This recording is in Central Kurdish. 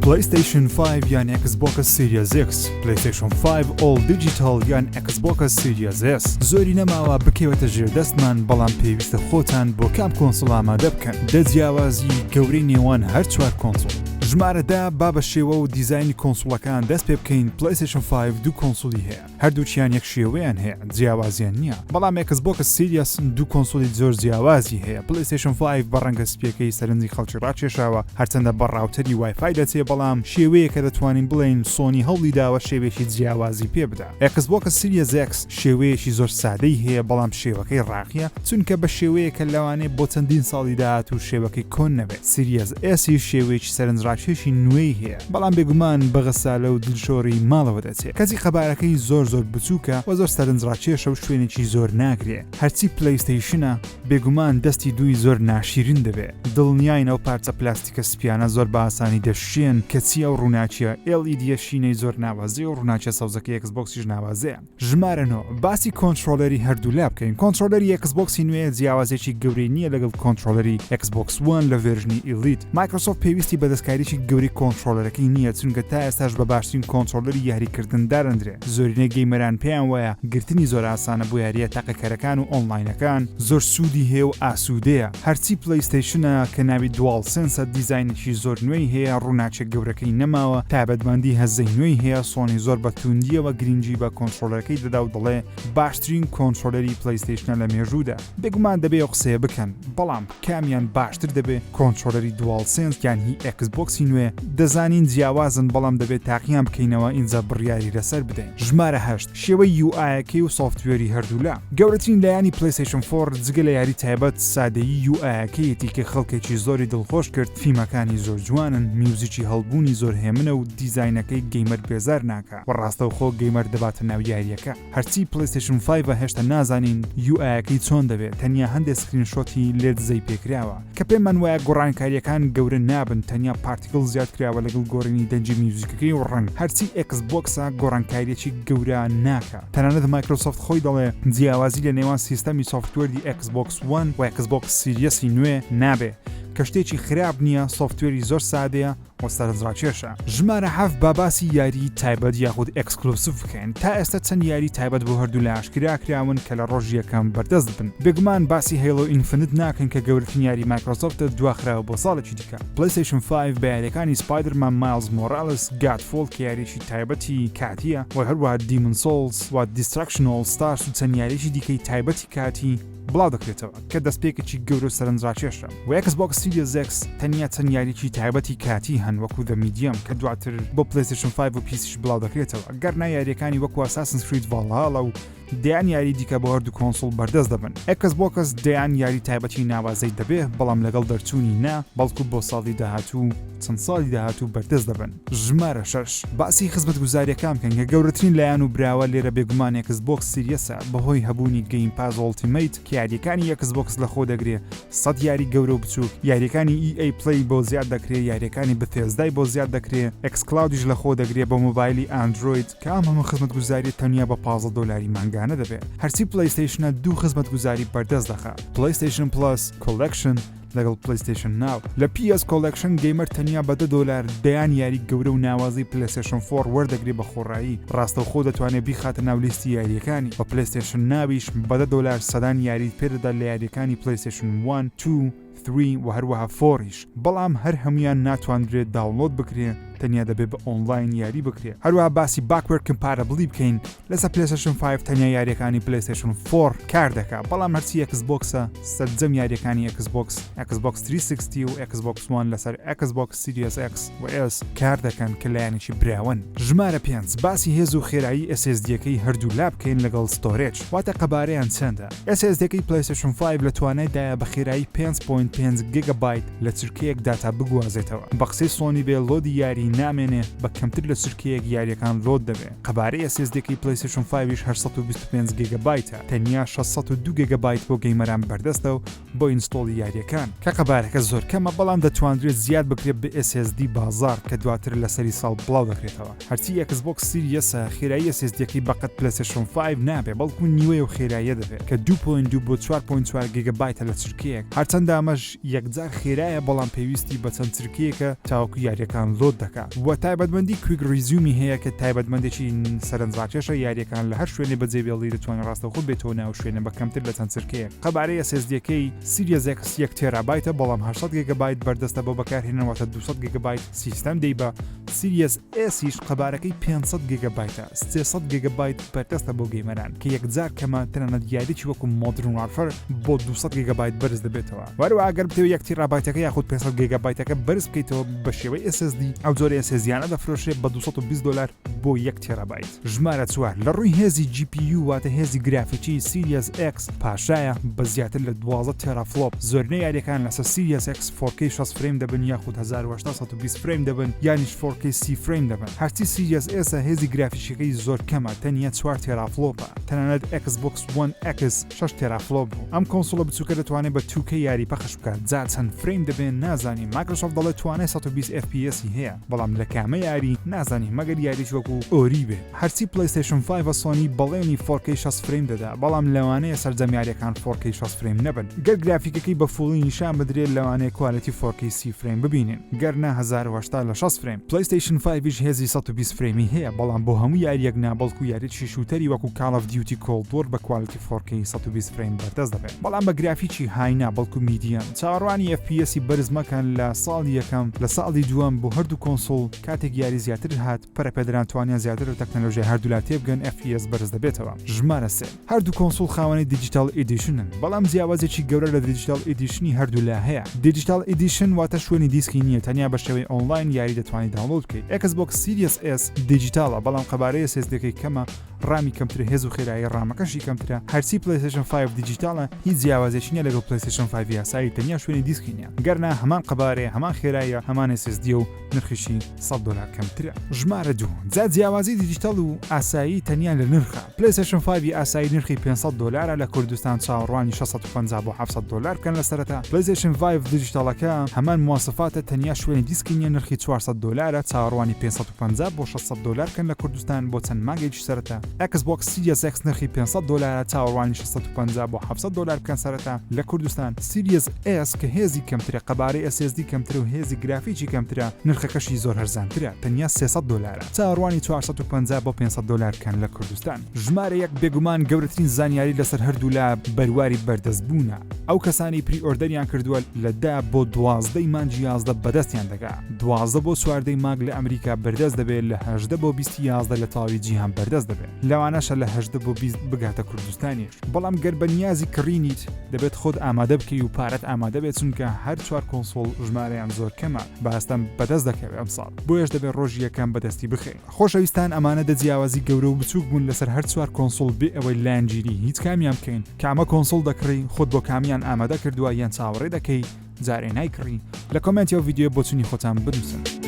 PlayStation 5 یان Xbox Series X، PlayStation 5 All Digital یان Xbox Series S. زۆری نەماوە بکەوێتە ژێر دەستمان، بەڵام پێویستە خۆتان بۆ کام کۆنسۆڵ ئامادە بکەن. دەستیاوازی گەورەی نێوان هەر چوار کۆنسۆڵ. ژمارەدا با بە شێوە و دیزایانی کۆنسۆڵەکان دەست پێ بکەین. PlayStation 5 دوو کۆنسۆڵی هەیە، هەردووچیان یەک شێوەیان هەیە، جیاوازیان نییە. بەڵام Xbox Series دوو کۆنسۆڵی زۆر جیاوازی هەیە. PlayStation 5 بە ڕەنگە سپیەکەی سەرنجی خەڵکی ڕاکێشاوە، هەرچەندە بە ڕاوتەری وایفای دەچێ، بەڵام شێوەیە کە دەتوانین بڵێن سۆنی هەوڵی داوە شێوەیەکی جیاوازی پێ بدا. Xbox Series X شێوەیەکی زۆر سادەی هەیە، بەڵام شێوەکەی ڕاقیە، چونکە بە شێوەیەکە لەوانێ بۆ چەندین ساڵی داهاتوو شێوەکەی کۆن نەبێت. Series S شێوەیەکی سەرنجڕاکێشی نوێی هەیە، بەڵام بێگومان بەغەسالە و دڵشۆری ماڵەوە دەچێت. کەسی قەبارەکەی زۆر بچووکە و زۆر سەرنجڕاکێشە و شوێنێکی زۆر ناگرێ. هەرچی پلەیستەیشنە بێگومان دەستی دووی زۆر ناشیرین دەبێت. دڵنیاین ئەو پارچە پلاستیکە سپیانە زۆر بە ئاسانی دەشێن، کەچی ئەو ڕووناچیە LED شینەی زۆر ناوازێ و ڕووناچە سەوزەکەی Xboxیش ناوازەیە. ژمارەنەوە باسی کۆنترۆلەری هەردوو لا بکەین. کۆنترۆلەری Xboxی نوێ جیاوازێکی گەورەی نییە لەگەڵ کۆنترۆلەری Xbox One لە ڤێرژنی Elite. Microsoft پێویستی بەدەستکاریی گەوری کۆنترۆلەرەکەی نییە، چونکە تا ئێستاش بە باشترین کۆنترۆلەری یاریکردن دارەندرێ. زۆرینەی گەیمەران پێیان وایە گرتنی زۆر ئاسانە بۆ یاریە تاقەکەرەکان و ئۆنلاینەکان، زۆر سوودی هەیە و ئاسوودەیە. هەرچی پلەیستەیشنە کە ناوی دوال سنسە دیزاینێکی زۆر نوێی هەیە، ڕووناچە گەورەکەی نەماوە، تایبەتمەندی هەزەی نوێی هەیە، سۆنی زۆر بە توندیەوە گرنگی بە کۆنترۆلەرەکەی دەدا و دەڵێ باشترین کۆنترۆلەری پلەیستەیشنە لە مێژوودا. بێگومان دەبێ ئەو قسەیە بکەن، بەڵام کامیان باشتر دەبێ کۆنترۆلەری دوال سنس یان هی Xboxی نوێ. دەزانین جیاوازن، بەڵام دەبێت تاقییان بکەینەوە ئینجا بڕیاری لەسەر بدەین. ژمارە 8 شێوەی UI-یەکەی و سۆفتوێری هەردوولا. گەورەترین لایانی PlayStation 4 جگە لە یاری تایبەت سادەیی UI-یەکەیەتی کە خەڵکێکی زۆری دڵخۆش کرد. فیلمەکانی زۆر جوانن، میوزیکی هەڵبوونی زۆر هێمنە و دیزاینەکەی گەیمەر بێزار ناکە و ڕاستەوخۆ گەیمەر دەباتە ناو یاریەکە. هەرچی PlayStation 5 هێشتا نازانین UI-یەکەی چۆن دەبێت، تەنیا هەندێک سکرینشۆتی لێ دزەی پێکراوە کە پێمان وایە گۆڕانکاریەکان گەورە نابن، تەنیا پارتیکل زیاد کراوە لەگەڵ گۆڕینی دەنجی میوزیکەکەی و ڕنگ. هەرچی Xboxە گۆڕانکاریەکی گەورە ناکە. تەنانەت Microsoft خۆی دەڵێ جیاوازی لە نێوان سیستەمی سۆفتوێری Xbox One و Xbox Series نوێ نابێ، کە شتێکی خراپ نییە، سۆفتوێری زۆر سادەیە و سەرنجڕاکێشە. ژمارە 7 باباسی یاری تایبەت یاخود ئەکسکلۆسیڤ بکەین. تا ئێستا چەند یاری تایبەت بۆ هەردوو لە ئاشکرا کراون کە لە ڕۆژ یەکەم بەردەست بن. بێگومان باسی هێڵۆ ئینفینیت ناکەن کە گەورەترین یاری مایکرۆسۆفتە دواخراوە بۆ ساڵێکی دیکە. PlayStation 5 بە یاریەکانی سپایدەرمان مایلز مۆرالس، گادفۆڵ کە یاریێکی تایبەتی کاتیە، و هەروەها دیمن سۆڵز و دیستراکشن ئۆڵ ستارز و چەند یاریێکی دیکەی تایبەتی کاتی بڵاو دەکرێتەوە کە دەستپێکێکی گەورە و سەرنجڕاکێشە. و Xbox Series X تەنیا چەند یاریی تایبەتی کاتی هەن، وەکو The Medium کە دواتر بۆ PlayStation 5 و پیسیش بڵاو دەکرێتەوە. گەرنا یاریەکانی وەکو Assassin's Creed Valhalla و دەیان یاری دیکە بۆ هەردوو کۆنسۆڵ بەردەست دەبن. Xbox دەیان یاری تایبەتی ناوازەی دەبێ، بەڵام لەگەڵ دەرچوونی نا، بەڵکو بۆ ساڵی داهاتوو چەند ساڵی داهاتوو بەردەست دەبن. ژمارە 6 باسی خزمەتگوزاریەکان بکەن کە گەورەترین لایەن و براوە لێرە بێگومان Xbox Seriesە بەهۆی هەبوونی Game Pass Ultimate کە یاریەکانی Xbox لە خۆ دەگرێ. 100 یاری گەورە و بچووک، یاریەکانی EA Play بۆ زیاد دەکرێ، یاریەکانی Bethesda بۆ زیاد دەکرێ، Xcloudیش لە خۆ دەگرێ بۆ مۆبایلی Android کە ئەم هەموو خزمەتگوزاری تەنیا بە $15 مانگانە دەبێت. هەرچی PlayStation دوو خزمەتگوزاری بەردەست دەخات، PlayStation Plus Collection لەگەڵ PlayStation Now. لە PS Collection گەیمەر تەنیا بە $10 دەیان یاری گەورە و ناوازی PlayStation 4 وەردەگرێ بە خۆڕایی. ڕاستەوخۆ دەتوانێت بیخاتە ناو لیستی یاریەکانی. بە PlayStation Nowیش بە $10 سەدان یاری پێدەدا لە یاریەکانی PlayStation 1، 2، 3 و هەروەها 4یش. بەڵام هەر هەمویان ناتوانرێت داونلۆد بکرێ، تەنیا دەبێت بە ئۆنلاین یاری بکرێت. هەروەها باسی backward compatibility بکەین. لەسەر PlayStation 5 تەنیا یاریەکانی PlayStation 4 کار دەکات، بەڵام هەرچی Xboxە سەرجەم یاریەکانی Xbox 360 و Xbox One لەسەر Xbox Series X و S کار دەکەن کە لایەنێکی براون. ژمارە 5 باسی هێز و خێرایی SSD-یەکەی هەردوو لا بکەین لەگەڵ storage. واتە قەبارەیان چەندە؟ SSD-یەکەی PlayStation 5 لە توانایدایە بە خێرایی 5.5 گیگابایت لە چرکەیەک داتا بگوازێتەوە. بە قسەی سۆنی بێ لۆدی یاری نامێنێ، بە کەمتر لە چرکەیەک یاریەکان لۆد دەبێت. قەبارەی SSD-یەکەی PlayStation 5 125 گیگابایتە، تەنیا 602 گیگابایت بۆ گەیمەران بەردەستە و بۆ ئینستۆڵی یاریەکان کە قەبارەکە زۆر کەمە، بەڵام دەتوانرێت زیاد بکرێت بە SSD بازار کە دواتر لە سەری ساڵ بڵاو دەکرێتەوە. هەرچی Xbox Seriesە خێرایی SSD-یەکەی بەقەت PlayStation 5 نابێ، بەڵکو نیوەی و خێراییە دەبێت کە 2.2 بۆ 4.4 گیگابایتە لە چرکەیەک. هەرچەندە ئەمەش ئەمەش یەکجار خێرایە بەڵام پێویستی بە چەند چرکەیەکە تاوەکو یاریەکان لۆد دەکات و تایبەتمەندی کویک ریزیومی هەیە کە تایبەتمەندێکی سەرنجڕاکێشە یاریەکان لە هەر شوێنێ بەجێبێڵی دەتوانێت ڕاستەوخۆ بێتەوە ناو شوێنە بە کەمتر لە چەند چرکەیەک. قەبارەی SSD-ەکەی Series X 1 تێرابایتە بەڵام 800 گیگابایت بەردەستە بۆ بەکارهێنەوەتە 200 گیگابایت سیستەم دەی بە Series S قەبارەکەی 500 گیگابایتە 300 گیگابایت بەردەستە بۆ گەیمەران کە یەکجار کەمە تەنانەت یاریی وەکو Modern Warfare بۆ 200 گیگابایت بەرز دەبێتەوە. وەروە ئەگەر بتەوە 1 تێرابایتەکە یاخود 500 گیگابایتەکە بەرز بکەیتەوە بە شێوەی SSD ئەو جۆرە SSD-یانە دەفرۆشرێت بە $220 بۆ 1 تێرابایت. ژمارە 4 لە ڕووی هێزی GPU واتە هێزی گرافیکی Series X پاشایە بە زیاتر لە 12 تێرافلۆپ. زۆرینەی یاریەکان لەسەر Series X 4K 60 فریم دەبن یاخود 1820 فریم دەبن یانیش 4K 30 فریم دەبن. هەرچی Series S هێزی گرافیکیەکەی زۆر کەمە تەنیا 4 تێرافلۆپە. تەنانەت Xbox One X 6 تێرافلۆپ بوو. ئەم کۆنسۆڵە بچووکە دەتوانێت بە 2K یاری پەخش بکات. جا چەند فریم دەبێن نازانی. Microsoft دەڵێت توانێت 120 FPS هەیە بەڵام لە کامە یاری نازانی مەگەر یاریش وەکو ئۆری بێ. هەرچی PlayStation 5 سۆنی بەڵێنی 4K 60 فریم دەدا بەڵام لەوانەیە سەرجەمیاریەکان 4K 60 فریم نەبن. گەر گرافیکەکەی بە فوڵی نیشان بدرێت لەوانەیە کوالەتی 4K 30 فریم ببینین گەرنە 1080 لە 60 فریم. PlayStation 5 هێزی 120 فریمی هەیە بەڵام بۆ هەموو یاریەک نابڵکو یاریی شوتەری وەکو Call of Duty Cold War بە کوالەتی 4K 120 فریم بەردەست دەبێت. بەڵام بە گرافیکی هاینا بەڵکو میدیەم چاوەڕوانی FPS بەرز مەکەن لە ساڵی یەکەم لە ساڵی دووەم بۆ هەردوو کۆنسۆڵ کاتێک یاری زیاتر هات پەرەپێدران توانیان زیاتر لە تەکنۆلۆژیای هەردوولا تێبگەن FPS بەرز دەبێتەوە. ژمارە 3 هەردوو کۆنسۆڵ خاوەنی دیجیتال ئیدیشنن بەڵام جیاوازێکی گەورە لە دیجیتال ئیدیشنی هەردوولا هەیە. دیجیتال ئیدیشن واتە شوێنی دیسکی نییە تەنیا بە شێوەی ئۆنلاین یاری دەتوانانی داونلۆد بکەیت. Xbox Series S دیجیتالە بەڵام قەبارەی SSD-ەکەی کەمە ڕامی کەمتر هێز و خێرایی ڕامەکەشی کەمترە. هەرچی PlayStation 5 دیجیتالە هیچ جیاوازێکی نیە لەگەڵ PlayStation 5 یاسایی تەنیا شوێنی دیسکی نیە. گەرنە هەمان قەبارەیە هەمان خێراییە هەمان SSD و نرخیشی $100 کەمترە. ژمارە 2 جا جیاوازی دیجیتال و ئاسایی تەنیا لە نرخە. PlayStation 5 ئاسایی نرخی $500 لە کوردستان چاوەڕوانی $650 بۆ $700 بکەن لە سەرەتا. PlayStation 5 دیجیتالەکە هەمان مواسفاتە تەنیا شوێنی دیسکی نیە نرخی $400 چاوەڕوانی $550 بۆ $600 بکەن لە کوردستان بۆ چەند مانگێکی سەرەتا. Xbox Series X نرخی $500 چاوەڕوانی $650 بۆ $700 بکەن سەرەتا لە کوردستان. Series S کە هێزی کەمترە قەبارەی SSD کەمترە و هێزی گرافیکی کەمترە نرخەکەشی زۆر هەرزانترە تەنیا $300 چاوەڕوانی $450 بۆ $500 بکەن لە کوردستان. ژمارە 1 بێگومان گەورەترین زانیاری لەسەر هەردوو لە بەرواری بەردەستبوونە. ئەو کەسانی پری ئۆردەریان کردووە لە 10 بۆ 12 مانگی 11 بەدەستیان دەگا. 12 بۆ 14 مانگ لە ئەمریکا بەردەست دەبێت لە 18 بۆ 20 11 لە تاوی جیهان بەردەست دەبێت. لەوانەشە لە 18 بۆ 20 بگاتە کوردستانیش. بەڵام گەر بەنیازی کڕینیت دەبێت خۆت ئامادە بکەی و پارەت ئامادە بێت چونکە هەر 4 کۆنسۆڵ ژمارەیان زۆر کەمە بەهستەم بەدەست دەکەوێت ئەمساڵ بۆیش دەبێت ڕۆژی یەکەم بەدەستی بخێ. خۆشەویستان ئەمانە دەجیاوازی گەورە و بچووک بوون لەسەر هەر 4 کۆنسۆڵ بێ ئەوەی لانجیری هیچ کامیان بکەین کامە کۆنسۆڵ دەکڕی خۆت بۆ کامیان ئامادە کردووە یان چاوەڕێ دەکەی جارێ نایکڕی لە کۆمنتی ئەو ڤیدیۆ بۆچوونی خۆتان بنووسن.